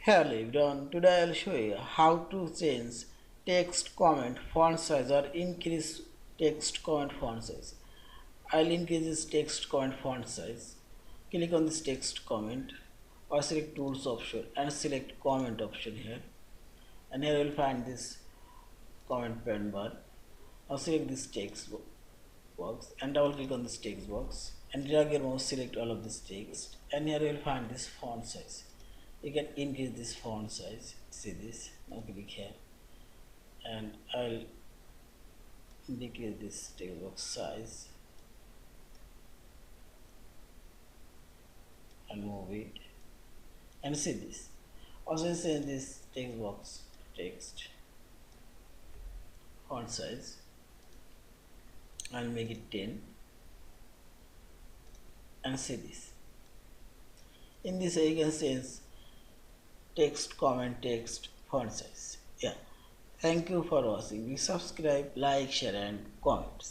Hello everyone, today I will show you how to change text comment font size or increase text comment font size. I will increase this text comment font size. Click on this text comment or select tools option and select comment option here. And here you will find this comment pen bar. Now select this text box and double click on this text box and drag your mouse, select all of this text, and here you will find this font size. You can increase this font size. See this. Now click here and I'll decrease this text box size and move it, and see this. Also change this text box text font size. I'll make it 10 and see this. In this you can change text comment text font size. Yeah, thank you for watching. Please subscribe, like, share and comment.